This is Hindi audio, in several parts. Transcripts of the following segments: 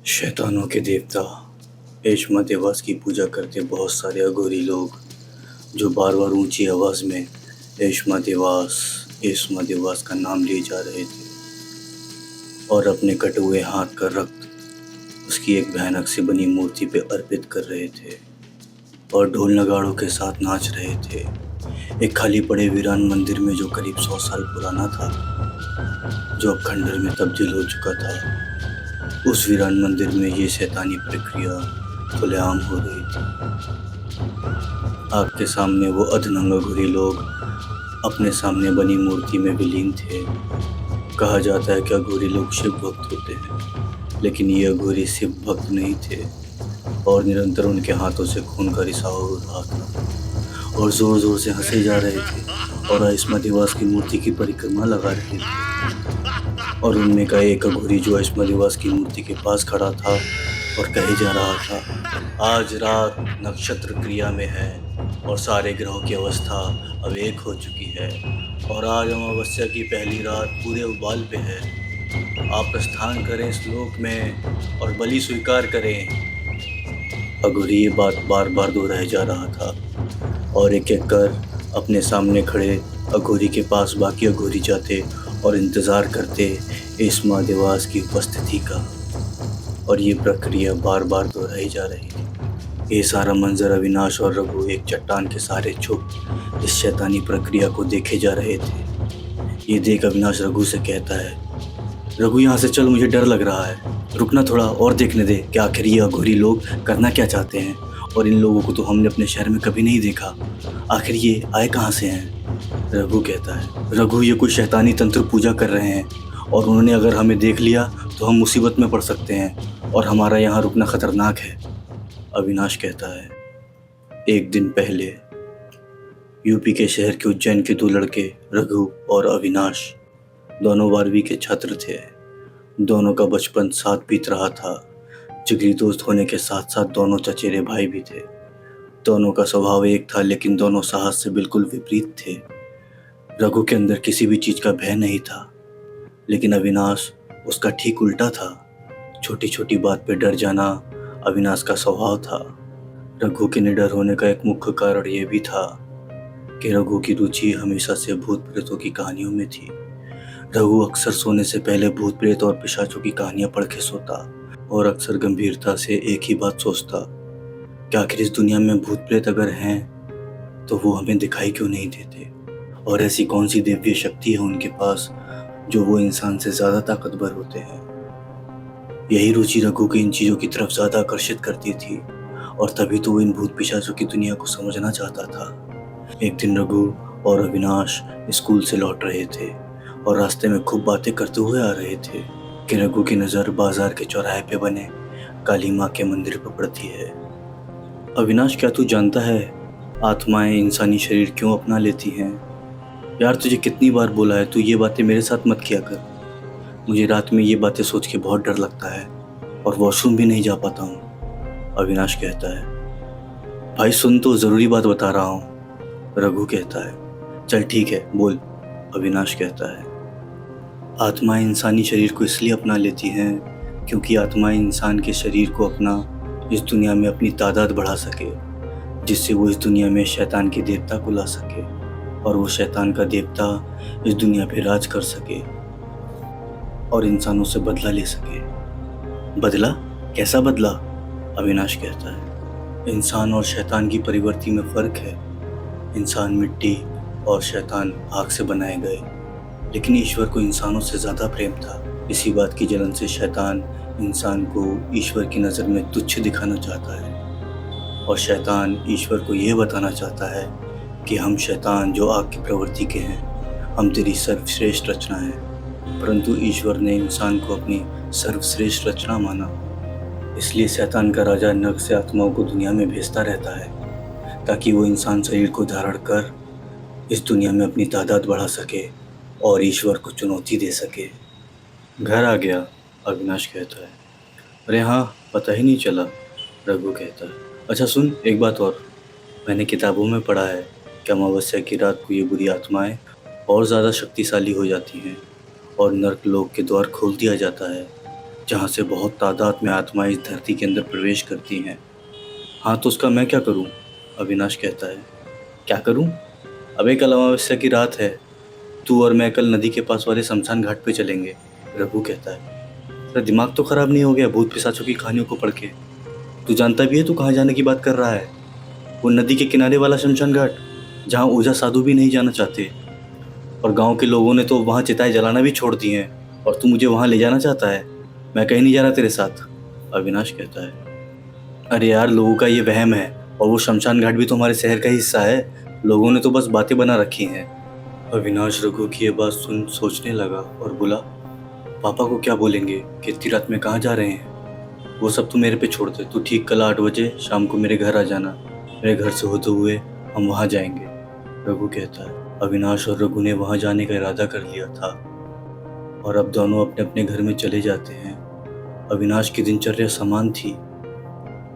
शैतानों के देवता एशमा देवास की पूजा करते बहुत सारे अघोरी लोग जो बार बार ऊंची आवाज में एशमा देवास का नाम लिए जा रहे थे और अपने कटे हुए हाथ का रक्त उसकी एक भयानक से बनी मूर्ति पे अर्पित कर रहे थे और ढोल नगाड़ों के साथ नाच रहे थे। एक खाली पड़े वीरान मंदिर में जो करीब 100 साल पुराना था, जो अब खंडर में तब्दील हो चुका था, उस वीरान मंदिर में ये शैतानी प्रक्रिया खुलेआम हो रही थी। आपके सामने वो अधनंग अघोरी लोग अपने सामने बनी मूर्ति में विलीन थे। कहा जाता है कि अघोरी लोग शिव भक्त होते हैं, लेकिन ये अघोरी शिव भक्त नहीं थे और निरंतर उनके हाथों से खून का रिसाव हो रहा था और जोर जोर से हंसे जा रहे थे और एशमा देवास की मूर्ति की परिक्रमा लगा रहे थे। और उनमें का एक अघोरी जो एशमा देवास की मूर्ति के पास खड़ा था और कहे जा रहा था, आज रात नक्षत्र क्रिया में है और सारे ग्रहों की अवस्था अब एक हो चुकी है और आज अमावस्या की पहली रात पूरे उबाल पे है। आप प्रस्थान करें इस लोक में और बलि स्वीकार करें। अघोरी ये बात बार बार दोहराया जा रहा था और एक एक कर अपने सामने खड़े अघोरी के पास बाकी अघोरी जाते और इंतज़ार करते एशमा देवास की उपस्थिति का। और ये प्रक्रिया बार बार दोहराई जा रही थी। ये सारा मंजर अविनाश और रघु एक चट्टान के सहारे छुप इस शैतानी प्रक्रिया को देखे जा रहे थे। ये देख अविनाश रघु से कहता है, रघु यहाँ से चल, मुझे डर लग रहा है, रुकना थोड़ा और देखने दे कि आखिर ये अघोरी लोग करना क्या चाहते हैं और इन लोगों को तो हमने अपने शहर में कभी नहीं देखा, आखिर ये आए कहाँ से हैं। रघु कहता है, रघु ये कोई शैतानी तंत्र पूजा कर रहे हैं और उन्होंने अगर हमें देख लिया तो हम मुसीबत में पड़ सकते हैं और हमारा यहाँ रुकना खतरनाक है। अविनाश कहता है, एक दिन पहले यूपी के शहर के उज्जैन के दो लड़के रघु और अविनाश दोनों 12वीं के छात्र थे। दोनों का बचपन साथ बीत रहा था। जिगरी दोस्त होने के साथ साथ दोनों चचेरे भाई भी थे। दोनों का स्वभाव एक था, लेकिन दोनों साहस से बिल्कुल विपरीत थे। रघु के अंदर किसी भी चीज़ का भय नहीं था, लेकिन अविनाश उसका ठीक उल्टा था। छोटी छोटी बात पे डर जाना अविनाश का स्वभाव था। रघु के निडर होने का एक मुख्य कारण ये भी था कि रघु की रुचि हमेशा से भूत प्रेतों की कहानियों में थी। रघु अक्सर सोने से पहले भूत प्रेत और पिशाचों की कहानियां पढ़ के सोता और अक्सर गंभीरता से एक ही बात सोचता कि आखिर इस दुनिया में भूत प्रेत अगर हैं तो वो हमें दिखाई क्यों नहीं देते और ऐसी कौन सी दिव्य शक्ति है उनके पास जो वो इंसान से ज़्यादा ताकतवर होते हैं। यही रुचि रघु की इन चीज़ों की तरफ ज़्यादा आकर्षित करती थी और तभी तो वो इन भूत पिशाचों की दुनिया को समझना चाहता था। एक दिन रघु और अविनाश स्कूल से लौट रहे थे और रास्ते में खूब बातें करते हुए आ रहे थे कि रघु की नज़र बाजार के चौराहे पे बने काली माँ के मंदिर पर पड़ती है। अविनाश, क्या तू जानता है आत्माएं इंसानी शरीर क्यों अपना लेती हैं? यार, तुझे कितनी बार बोला है तू ये बातें मेरे साथ मत किया कर। मुझे रात में ये बातें सोच के बहुत डर लगता है और वॉशरूम भी नहीं जा पाता हूँ। अविनाश कहता है, भाई सुन, तो ज़रूरी बात बता रहा हूँ। रघु कहता है, चल ठीक है बोल। अविनाश कहता है, आत्माएं इंसानी शरीर को इसलिए अपना लेती हैं क्योंकि आत्माएं इंसान के शरीर को अपना इस दुनिया में अपनी तादाद बढ़ा सके, जिससे वो इस दुनिया में शैतान के देवता को ला सके और वो शैतान का देवता इस दुनिया पे राज कर सके और इंसानों से बदला ले सके। बदला? कैसा बदला? अविनाश कहता है, इंसान और शैतान की परिवर्ती में फ़र्क है। इंसान मिट्टी और शैतान आग से बनाए गए, लेकिन ईश्वर को इंसानों से ज़्यादा प्रेम था। इसी बात की जलन से शैतान इंसान को ईश्वर की नज़र में तुच्छ दिखाना चाहता है और शैतान ईश्वर को यह बताना चाहता है कि हम शैतान जो आग की प्रवृत्ति के हैं, हम तेरी सर्वश्रेष्ठ रचना है। परंतु ईश्वर ने इंसान को अपनी सर्वश्रेष्ठ रचना माना, इसलिए शैतान का राजा नर्क से आत्माओं को दुनिया में भेजता रहता है ताकि वो इंसान शरीर को धारण कर इस दुनिया में अपनी तादाद बढ़ा सके और ईश्वर को चुनौती दे सके। घर आ गया? अविनाश कहता है, अरे हाँ, पता ही नहीं चला। रघु कहता है, अच्छा सुन, एक बात और, मैंने किताबों में पढ़ा है कि अमावस्या की रात को ये बुरी आत्माएं और ज़्यादा शक्तिशाली हो जाती हैं और नर्क लोक के द्वार खोल दिया जाता है, जहाँ से बहुत तादाद में आत्माएं इस धरती के अंदर प्रवेश करती हैं। हाँ, तो उसका मैं क्या करूँ? अविनाश कहता है। क्या करूँ? अबे कल अमावस्या की रात है, तू और मैं कल नदी के पास वाले शमशान घाट पे चलेंगे। रघु कहता है। तेरा दिमाग तो खराब नहीं हो गया भूत पिशाचों की कहानियों को पढ़ के? तू जानता भी है तू कहाँ जाने की बात कर रहा है? वो नदी के किनारे वाला शमशान घाट, जहाँ ओझा साधु भी नहीं जाना चाहते, और गांव के लोगों ने तो वहाँ चिताएं जलाना भी छोड़ दी हैं, और तू मुझे वहाँ ले जाना चाहता है? मैं कहीं नहीं जा रहा तेरे साथ। अविनाश कहता है। अरे यार, लोगों का ये वहम है, और वो शमशान घाट भी तो हमारे शहर का हिस्सा है। लोगों ने तो बस बातें बना रखी हैं। अविनाश रघु की ये बात सुन सोचने लगा और बोला, पापा को क्या बोलेंगे कि इतनी रात में कहाँ जा रहे हैं? वो सब तो मेरे पे छोड़ दे। तू ठीक कल 8 बजे शाम को मेरे घर आ जाना। मेरे घर से होते हुए हम वहाँ जाएंगे। रघु कहता है। अविनाश और रघु ने वहाँ जाने का इरादा कर लिया था और अब दोनों अपने अपने घर में चले जाते हैं। अविनाश की दिनचर्या समान थी,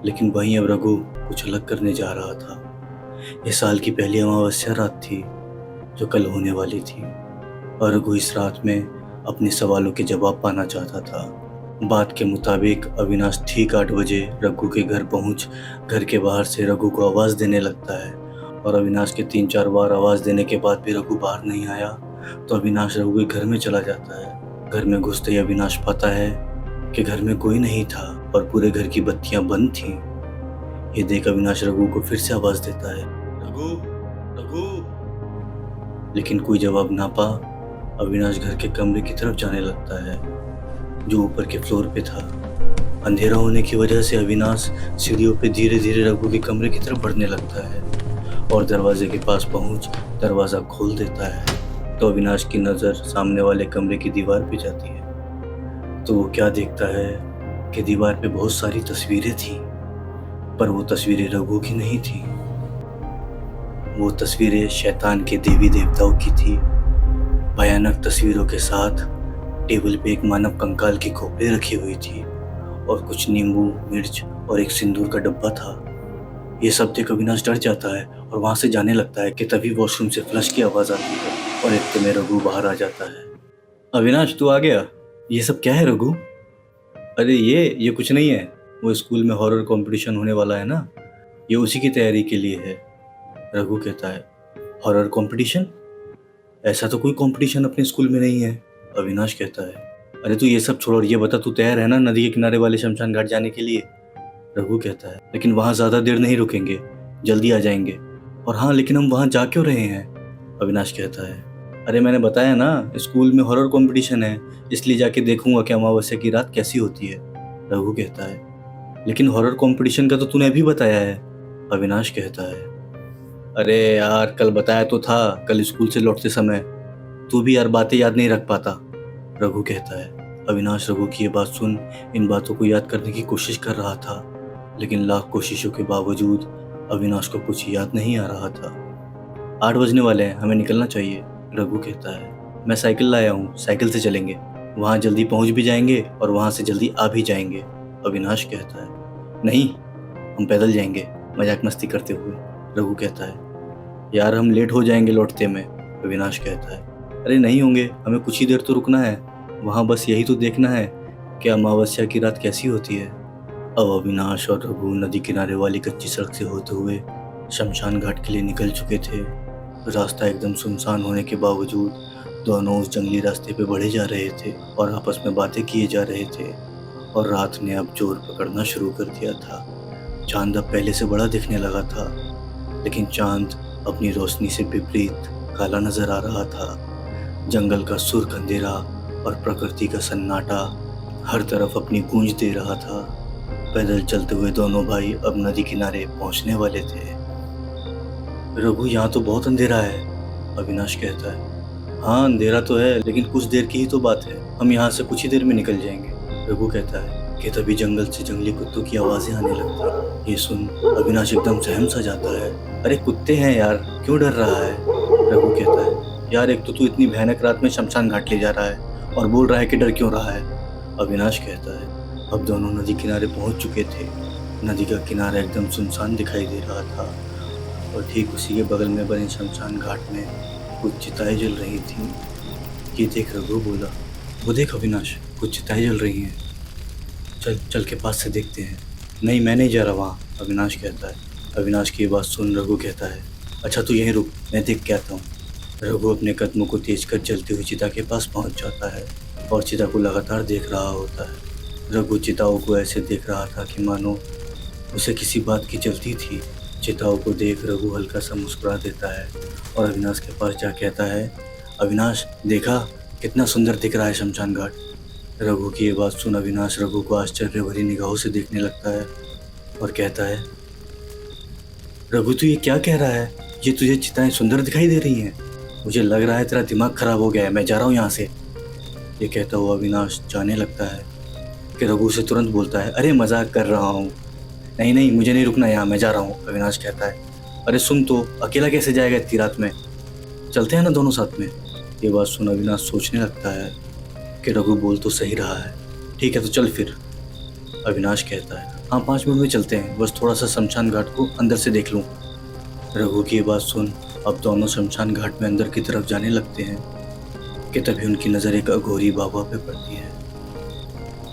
लेकिन वहीं अब रघु कुछ अलग करने जा रहा था। इस साल की पहली अमावस्या रात थी जो कल होने वाली थी, और रघु इस रात में अपने सवालों के जवाब पाना चाहता था। बात के मुताबिक अविनाश ठीक 8 बजे रघु के घर पहुंच घर के बाहर से रघु को आवाज़ देने लगता है, और अविनाश के 3-4 बार आवाज़ देने के बाद भी रघु बाहर नहीं आया तो अविनाश रघु के घर में चला जाता है। घर में घुसते ही अविनाश पाता है कि घर में कोई नहीं था और पूरे घर की बत्तियां बंद थीं। ये देख अविनाश रघु को फिर से आवाज़ देता है, रघु रघु। लेकिन कोई जवाब ना पा अविनाश घर के कमरे की तरफ जाने लगता है जो ऊपर के फ्लोर पे था। अंधेरा होने की वजह से अविनाश सीढ़ियों पे धीरे धीरे रघु के कमरे की तरफ बढ़ने लगता है और दरवाजे के पास पहुंच दरवाज़ा खोल देता है तो अविनाश की नज़र सामने वाले कमरे की दीवार पे जाती है। तो वो क्या देखता है कि दीवार पे बहुत सारी तस्वीरें थी, पर वो तस्वीरें रघु की नहीं थी। वो तस्वीरें शैतान के देवी देवताओं की थी। भयानक तस्वीरों के साथ टेबल पे एक मानव कंकाल की खोपड़ी रखी हुई थी और कुछ नींबू, मिर्च और एक सिंदूर का डब्बा था। ये सब देख अविनाश डर जाता है और वहां से जाने लगता है कि तभी वॉशरूम से फ्लश की आवाज़ आती है और इतने में रघु बाहर आ जाता है। अविनाश, तू आ गया? ये सब क्या है रघु? अरे ये कुछ नहीं है। वो स्कूल में हॉरर कंपटीशन होने वाला है ना, ये उसी की तैयारी के लिए है। रघु कहता है। Horror competition? ऐसा तो कोई कंपटीशन अपने स्कूल में नहीं है। अविनाश कहता है। अरे तू ये सब छोड़ और ये बता, तू तैयार है ना नदी के किनारे वाले शमशान घाट जाने के लिए? रघु कहता है। लेकिन वहाँ ज़्यादा देर नहीं रुकेंगे, जल्दी आ जाएंगे। और हाँ, लेकिन हम वहाँ जा क्यों रहे हैं? अविनाश कहता है। अरे मैंने बताया ना, स्कूल में हॉरर कंपटीशन है, इसलिए जाके देखूंगा कि अमावस्या की रात कैसी होती है। रघु कहता है। लेकिन हॉरर कंपटीशन का तो तूने अभी बताया है। अविनाश कहता है। अरे यार, कल बताया तो था, कल स्कूल से लौटते समय। तू भी यार बातें याद नहीं रख पाता। रघु कहता है। अविनाश रघु की ये बात सुन इन बातों को याद करने की कोशिश कर रहा था, लेकिन लाख कोशिशों के बावजूद अविनाश को कुछ याद नहीं आ रहा था। 8 बजने वाले हैं, हमें निकलना चाहिए। रघु कहता है। मैं साइकिल लाया हूँ, साइकिल से चलेंगे, वहाँ जल्दी पहुँच भी जाएंगे और वहाँ से जल्दी आ भी जाएंगे। अविनाश कहता है। नहीं, हम पैदल जाएंगे, मजाक मस्ती करते हुए। रघु कहता है। यार हम लेट हो जाएंगे लौटते में। अविनाश कहता है। अरे नहीं होंगे, हमें कुछ ही देर तो रुकना है, वहाँ बस यही तो देखना है कि अमावस्या की रात कैसी होती है। अब अविनाश और रघु नदी किनारे वाली कच्ची सड़क से होते हुए शमशान घाट के लिए निकल चुके थे। रास्ता एकदम सुनसान होने के बावजूद दोनों उस जंगली रास्ते पे बढ़े जा रहे थे और आपस में बातें किए जा रहे थे। और रात ने अब जोर पकड़ना शुरू कर दिया था। चांद अब पहले से बड़ा दिखने लगा था, लेकिन चांद अपनी रोशनी से विपरीत काला नजर आ रहा था। जंगल का सुर्ख अंधेरा और प्रकृति का सन्नाटा हर तरफ अपनी गूंज दे रहा था। पैदल चलते हुए दोनों भाई अब नदी किनारे पहुंचने वाले थे। रघु, यहाँ तो बहुत अंधेरा है। अविनाश कहता है। हाँ अंधेरा तो है, लेकिन कुछ देर की ही तो बात है, हम यहाँ से कुछ ही देर में निकल जाएंगे। रघु कहता है कि तभी जंगल से जंगली कुत्तों की आवाज़ें आने लगती। ये सुन अविनाश एकदम सहम सा जाता है। अरे कुत्ते हैं यार, क्यों डर रहा है? रघु कहता है। यार एक तो तू इतनी भयानक रात में शमशान घाट ले जा रहा है और बोल रहा है कि डर क्यों रहा है? अविनाश कहता है। अब दोनों नदी किनारे पहुंच चुके थे। नदी का किनारा एकदम सुनसान दिखाई दे रहा था और ठीक उसी के बगल में बने शमशान घाट में कुछ चिताएं जल रही थीं। ये देख रघु बोला, वो देख अविनाश, कुछ चिताएं जल रही हैं। चल चल के पास से देखते हैं। नहीं, मैं नहीं जा रहा वहाँ, अविनाश कहता है। अविनाश की ये बात सुन रघु कहता है, अच्छा तू यहीं रुक, मैं देख के आता हूँ। रघु अपने कदमों को तेज कर जलती हुई चिता के पास पहुँच जाता है और चिता को लगातार देख रहा होता है। रघु चिताओं को ऐसे देख रहा था कि मानो उसे किसी बात की जल्दी थी। चिताओं को देख रघु हल्का सा मुस्कुरा देता है और अविनाश के पास जा कहता है, अविनाश देखा, कितना सुंदर दिख रहा है शमशान घाट। रघु की ये बात सुन अविनाश रघु को आश्चर्य भरी निगाहों से देखने लगता है और कहता है, रघु तू ये क्या कह रहा है? ये तुझे चिताएं सुंदर दिखाई दे रही हैं? मुझे लग रहा है तेरा दिमाग खराब हो गया है, मैं जा रहा हूँ यहाँ से। ये कहता हुआ अविनाश जाने लगता है कि रघु उसे तुरंत बोलता है, अरे मजाक कर रहा हूँ। नहीं नहीं, मुझे नहीं रुकना यहाँ, मैं जा रहा हूँ। अविनाश कहता है, अरे सुन तो, अकेला कैसे जाएगा इतनी रात में? चलते हैं ना दोनों साथ में। ये बात सुन अविनाश सोचने लगता है कि रघु बोल तो सही रहा है। ठीक है तो चल फिर, अविनाश कहता है। हाँ 5 मिनट में चलते हैं, बस थोड़ा सा शमशान घाट को अंदर से देख लूँ। रघु की ये बात सुन अब दोनों शमशान घाट में अंदर की तरफ जाने लगते हैं कि तभी उनकी नज़र एक अघोरी बाबा पे पड़ती है।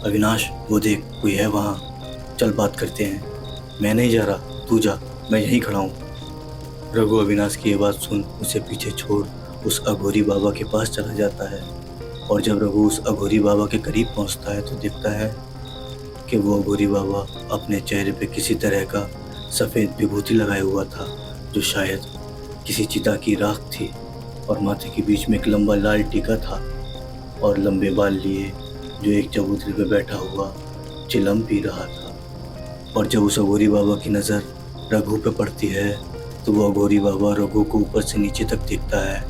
अविनाश वो देख, कोई है वहाँ, चल बात करते हैं। मैं नहीं जा रहा, तू जा, मैं यहीं खड़ा हूँ। रघु अविनाश की ये बात सुन उसे पीछे छोड़ उस अघोरी बाबा के पास चला जाता है और जब रघु उस अघोरी बाबा के करीब पहुँचता है तो दिखता है कि वो अघोरी बाबा अपने चेहरे पे किसी तरह का सफ़ेद विभूति लगाए हुआ था जो शायद किसी चिता की राख थी और माथे के बीच में एक लंबा लाल टीका था और लंबे बाल लिए जो एक चबूतरे पे बैठा हुआ चिलम पी रहा था। और जब उस अघोरी बाबा की नज़र रघु पे पड़ती है तो वो अघोरी बाबा रघु को ऊपर से नीचे तक देखता है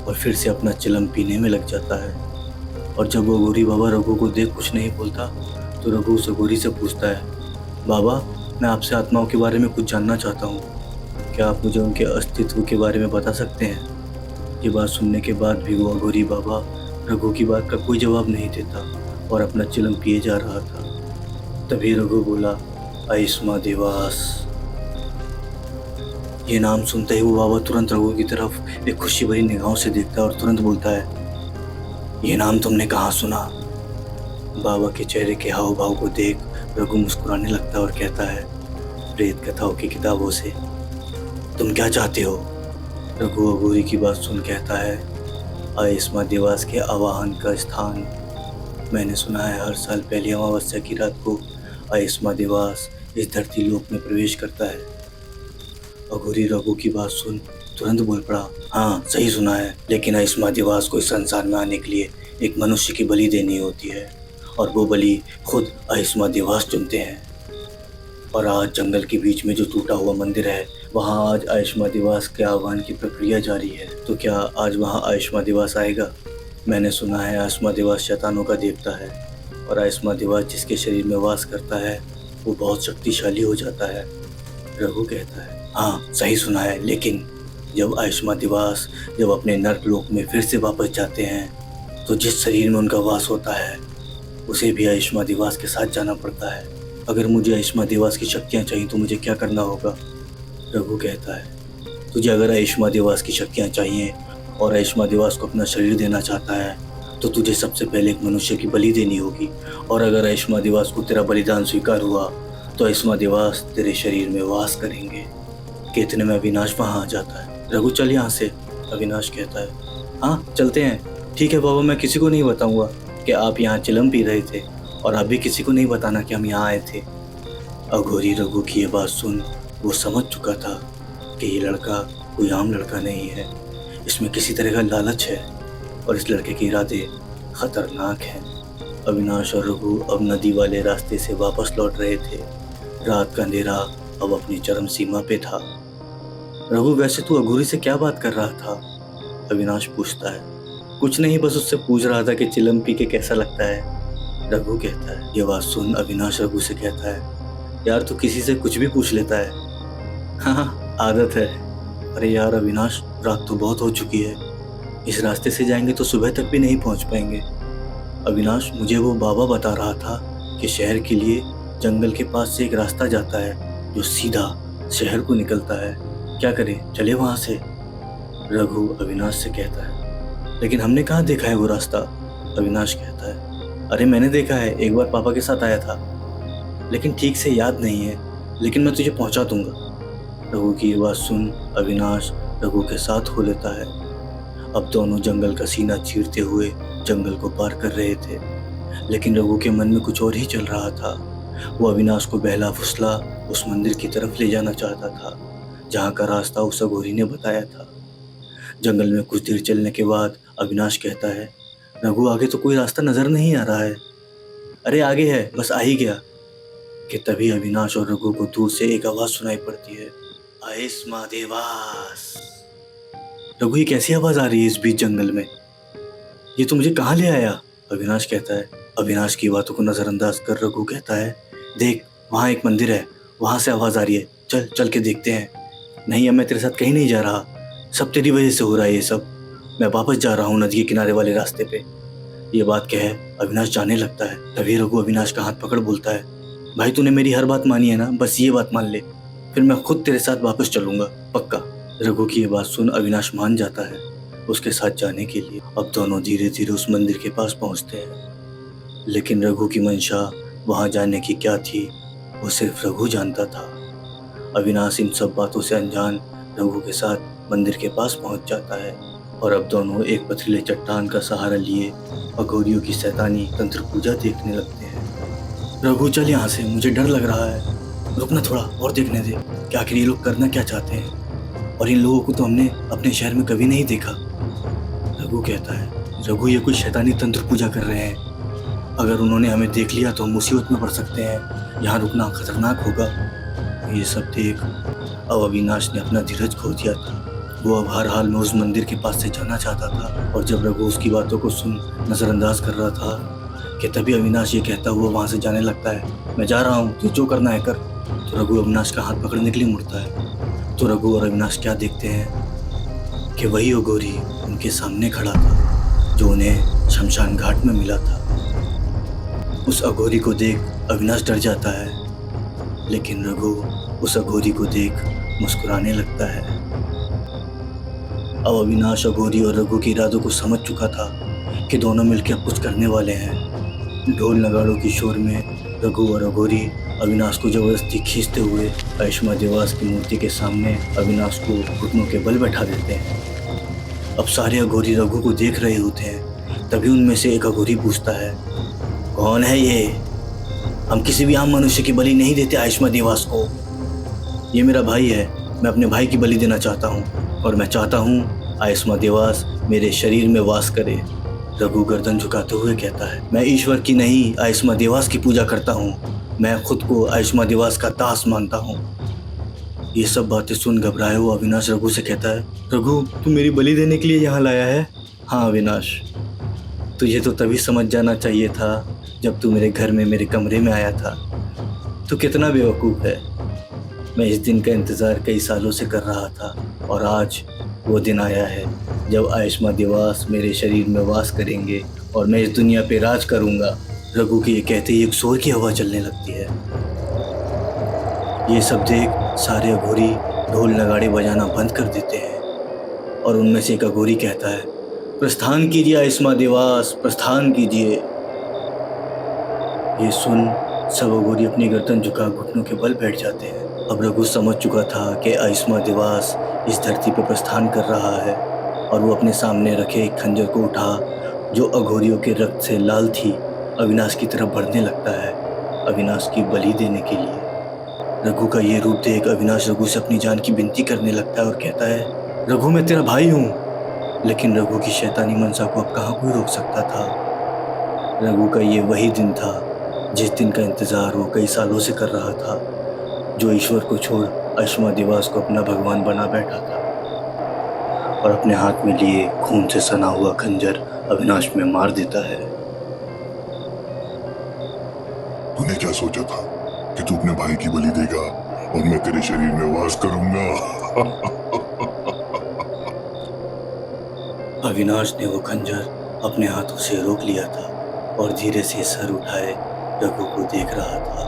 और फिर से अपना चिलम पीने में लग जाता है। और जब वो अघोरी बाबा रघु को देख कुछ नहीं बोलता तो रघु उस अघोरी से पूछता है, बाबा मैं आपसे आत्माओं के बारे में कुछ जानना चाहता हूँ, क्या आप मुझे उनके अस्तित्व के बारे में बता सकते हैं? ये बात सुनने के बाद भी वो अघोरी बाबा रघु की बात का कोई जवाब नहीं देता और अपना चिलम पिए जा रहा था। तभी रघु बोला, आयुष्मा देवास। ये नाम सुनते ही वो बाबा तुरंत रघु की तरफ एक खुशी भरी निगाहों से देखता है और तुरंत बोलता है, ये नाम तुमने कहाँ सुना? बाबा के चेहरे के हाव भाव को देख रघु मुस्कुराने लगता है और कहता है, प्रेत कथाओं की किताबों से। तुम क्या चाहते हो? रघु अघोरी की बात सुन कहता है, आयुष्मा देवास के आवाहन का स्थान। मैंने सुना है हर साल पहली अमावस्या की रात को आयुष्मा देवास इस धरती लोक में प्रवेश करता है। अघोरी रघु की बात सुन तुरंत बोल पड़ा, हाँ सही सुना है, लेकिन आयुष्मा देवास को इस संसार में आने के लिए एक मनुष्य की बलि देनी होती है और वो बलि खुद आयुष्मा देवास चुनते हैं। और आज जंगल के बीच में जो टूटा हुआ मंदिर है वहाँ आज आयुष्मा देवास के आह्वान की प्रक्रिया जारी है। तो क्या आज वहाँ आयुष्मा देवास आएगा? मैंने सुना है आयुष्मा देवास शैतानों का देवता है और आयुष्मा देवास जिसके शरीर में वास करता है वो बहुत शक्तिशाली हो जाता है। रघु कहता है, हाँ सही सुना है, लेकिन जब आयुष्मा देवास जब अपने नर्क लोक में फिर से वापस जाते हैं तो जिस शरीर में उनका वास होता है उसे भी आयुष्मा देवास के साथ जाना पड़ता है। अगर मुझे आयुष्मा देवास की शक्तियाँ चाहिए तो मुझे क्या करना होगा? रघु कहता है, तुझे अगर आयुष्मा देवास की शक्तियाँ चाहिए और आयुष्मा देवास को अपना शरीर देना चाहता है तो तुझे सबसे पहले एक मनुष्य की बलि देनी होगी और अगर आयुष्मा देवास को तेरा बलिदान स्वीकार हुआ तो आयुष्मा देवास तेरे शरीर में वास करेंगे। कि इतने में अविनाश वहाँ आ जाता है। रघु चल यहाँ से, अविनाश कहता है। हाँ चलते हैं। ठीक है बाबा, मैं किसी को नहीं बताऊँगा कि आप यहाँ चिलम पी रहे थे और आप भी किसी को नहीं बताना कि हम यहाँ आए थे। अघोरी रघु की ये बात सुन वो समझ चुका था कि ये लड़का कोई आम लड़का नहीं है, इसमें किसी तरह का लालच है और इस लड़के के इरादे खतरनाक हैं। अविनाश और रघु अब नदी वाले रास्ते से वापस लौट रहे थे। रात का अंधेरा अब अपनी चरम सीमा पे था। रघु वैसे तू अघोरी से क्या बात कर रहा था? अविनाश पूछता है। कुछ नहीं, बस उससे पूछ रहा था कि चिलम पी के कैसा लगता है। रघु कहता है। ये बात सुन अविनाश रघु से कहता है, यार तू किसी से कुछ भी पूछ लेता है। हाँ आदत है। अरे यार अविनाश, रात तो बहुत हो चुकी है, इस रास्ते से जाएंगे तो सुबह तक भी नहीं पहुंच पाएंगे। अविनाश, मुझे वो बाबा बता रहा था कि शहर के लिए जंगल के पास से एक रास्ता जाता है जो सीधा शहर को निकलता है। क्या करें, चले वहाँ से? रघु अविनाश से कहता है। लेकिन हमने कहाँ देखा है वो रास्ता? अविनाश कहता है। अरे मैंने देखा है, एक बार पापा के साथ आया था, लेकिन ठीक से याद नहीं है, लेकिन मैं तुझे पहुँचा दूंगा। रघु की ये बात सुन अविनाश रघु के साथ हो लेता है। अब दोनों जंगल का सीना चीरते हुए जंगल को पार कर रहे थे, लेकिन रघु के मन में कुछ और ही चल रहा था। वो अविनाश को बहला फुसला उस मंदिर की तरफ ले जाना चाहता था जहाँ का रास्ता उस अघोरी ने बताया था। जंगल में कुछ देर चलने के बाद अविनाश कहता है, रघु आगे तो कोई रास्ता नजर नहीं आ रहा है। अरे आगे है, बस आ ही गया। कि तभी अविनाश और रघु को दूर से एक आवाज सुनाई पड़ती है, आइस्मा देवास। रघु, ये कैसी आवाज आ रही है इस बीच जंगल में? ये तो मुझे कहाँ ले आया? अविनाश कहता है। अविनाश की बातों को नजरअंदाज कर रघु कहता है, देख वहाँ एक मंदिर है, वहाँ से आवाज आ रही है, चल चल के देखते हैं। नहीं, अब मैं तेरे साथ कहीं नहीं जा रहा, सब तेरी वजह से हो रहा है ये सब। मैं वापस जा रहा हूँ नदी के किनारे वाले रास्ते पे। ये बात कह अविनाश जाने लगता है। तभी रघु अविनाश का हाथ पकड़ बोलता है, भाई तूने मेरी हर बात मानी है ना, बस ये बात मान ले, फिर मैं खुद तेरे साथ वापस चलूंगा, पक्का। रघु की ये बात सुन अविनाश मान जाता है उसके साथ जाने के लिए। अब दोनों धीरे धीरे उस मंदिर के पास पहुंचते हैं, लेकिन रघु की मंशा वहां जाने की क्या थी वो सिर्फ रघु जानता था। अविनाश इन सब बातों से अनजान रघु के साथ मंदिर के पास पहुंच जाता है और अब दोनों एक पथरीले चट्टान का सहारा लिए अघोरियों की शैतानी तंत्र पूजा देखने लगते हैं। रघु चल यहाँ से, मुझे डर लग रहा है, रुकना थोड़ा और देखने दे कि आखिर ये लोग करना क्या चाहते हैं, और इन लोगों को तो हमने अपने शहर में कभी नहीं देखा। रघु कहता है, रघु ये कुछ शैतानी तंत्र पूजा कर रहे हैं, अगर उन्होंने हमें देख लिया तो हम मुसीबत में पड़ सकते हैं, यहाँ रुकना खतरनाक होगा। ये सब देख अब अविनाश ने अपना धीरज खो दिया था। वो अब हर हाल में उस मंदिर के पास से जाना चाहता था, और जब रघु उसकी बातों को सुन नजरअंदाज कर रहा था कि तभी अविनाश ये कहता हुआ वहाँ से जाने लगता है, मैं जा रहा हूँ, तू जो करना है कर। तो रघु अविनाश का हाथ पकड़ने के लिए मुड़ता है, तो रघु और अविनाश क्या देखते हैं कि वही अघोरी उनके सामने खड़ा था जो उन्हें शमशान घाट में मिला था। उस अघोरी को देख अविनाश डर जाता है, लेकिन रघु उस अघोरी को देख मुस्कुराने लगता है। अब अविनाश अघोरी और रघु के इरादों को समझ चुका था कि दोनों मिलकर अब कुछ करने वाले हैं। ढोल नगाड़ों की शोर में रघु और अघोरी अविनाश को जबरदस्ती खींचते हुए आयुष्मा देवास की मूर्ति के सामने अविनाश को घुटनों के बल बैठा देते हैं। अब सारे अघोरी रघु को देख रहे होते हैं। तभी उनमें से एक अघोरी पूछता है, कौन है ये? हम किसी भी आम मनुष्य की बलि नहीं देते आयुष्मा देवास को। ये मेरा भाई है, मैं अपने भाई की बलि देना चाहता हूँ, और मैं चाहता हूँ आयुष्मा देवास मेरे शरीर में वास करे। रघु गर्दन झुकाते हुए कहता है, मैं ईश्वर की नहीं आयुष्मा देवास की पूजा करता हूँ, मैं खुद को आयुष्मा देवास का दास मानता हूँ। ये सब बातें सुन घबराए हुआ अविनाश रघु से कहता है, रघु तू मेरी बलि देने के लिए यहाँ लाया है? हाँ अविनाश, तुझे तो तभी समझ जाना चाहिए था जब तू मेरे घर में मेरे कमरे में आया था। तू कितना बेवकूफ़ है। मैं इस दिन का इंतज़ार कई सालों से कर रहा था, और आज वो दिन आया है जब आयुष्मा देवास मेरे शरीर में वास करेंगे और मैं इस दुनिया पे राज करूँगा। रघु के ये कहते ही एक शोर की हवा चलने लगती है। ये सब देख सारे अघोरी ढोल नगाड़े बजाना बंद कर देते हैं, और उनमें से एक अघोरी कहता है, प्रस्थान कीजिए आयुष्मा देवास, प्रस्थान कीजिए। ये सुन सब अघोरी अपनी गर्दन झुका घुटनों के बल बैठ जाते हैं। अब रघु समझ चुका था कि आयुष्मा देवास इस धरती पर प्रस्थान कर रहा है, और वो अपने सामने रखे एक खंजर को उठा जो अघोरियों के रक्त से लाल थी, अविनाश की तरफ बढ़ने लगता है, अविनाश की बलि देने के लिए। रघु का ये रूप देख अविनाश रघु से अपनी जान की विनती करने लगता है और कहता है, रघु मैं तेरा भाई हूँ। लेकिन रघु की शैतानी मनसा को अब कहाँ कोई रोक सकता था। रघु का ये वही दिन था जिस दिन का इंतज़ार वो कई सालों से कर रहा था, जो ईश्वर को छोड़ आयुष्मा देवास को अपना भगवान बना बैठा था, और अपने हाथ में लिए खून से सना हुआ खंजर अविनाश में मार देता है। तूने क्या सोचा था कि तू अपने भाई की बलि देगा और मैं तेरे शरीर में वास करूंगा? अविनाश ने वो खंजर अपने हाथों से रोक लिया था और धीरे से सर उठाए रघु को देख रहा था।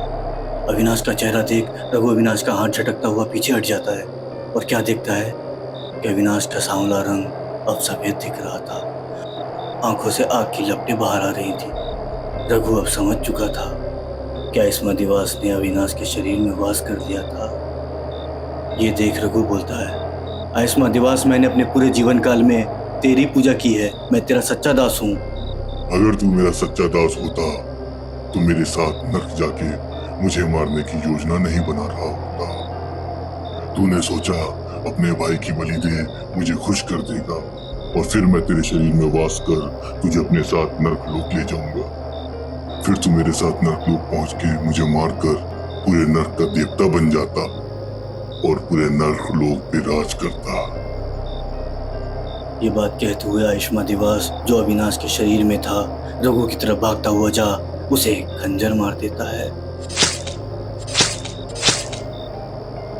अविनाश का चेहरा देख रघु अविनाश का हाथ झटकता हुआ पीछे हट जाता है। और क्या दिखता है कि अविनाश का सांवला रंग अब सफेद दिख रहा था। आंखों से आग की लपटें बाहर आ रही थी। रघु अब समझ चुका था, क्या इस मदिवास ने अविनाश के शरीर में वास कर लिया था। ये देख रघु बोलता है, आयुष्मा दिवास, मैंने अपने पूरे जीवन काल में तेरी पूजा की है। मैं तेरा सच्चा दास हूँ। अगर तू मेरा सच्चा दास होता तो मेरे साथ नर्क जाके मुझे मारने की योजना नहीं बना रहा होता। तूने सोचा अपने भाई की बलि दे मुझे खुश कर देगा और फिर मैं तेरे शरीर में वास कर तुझे अपने साथ नर्क लोक ले जाऊंगा। फिर तू मेरे साथ नर्क लोक पहुंच के मुझे मारकर पूरे नर्क का देवता बन जाता और पूरे नर्क लोक पे राज करता। ये बात कहते हुए आयुष्मा दिवास, जो अविनाश के शरीर में था, रघु की तरफ भागता हुआ जा उसे खंजर मार देता है।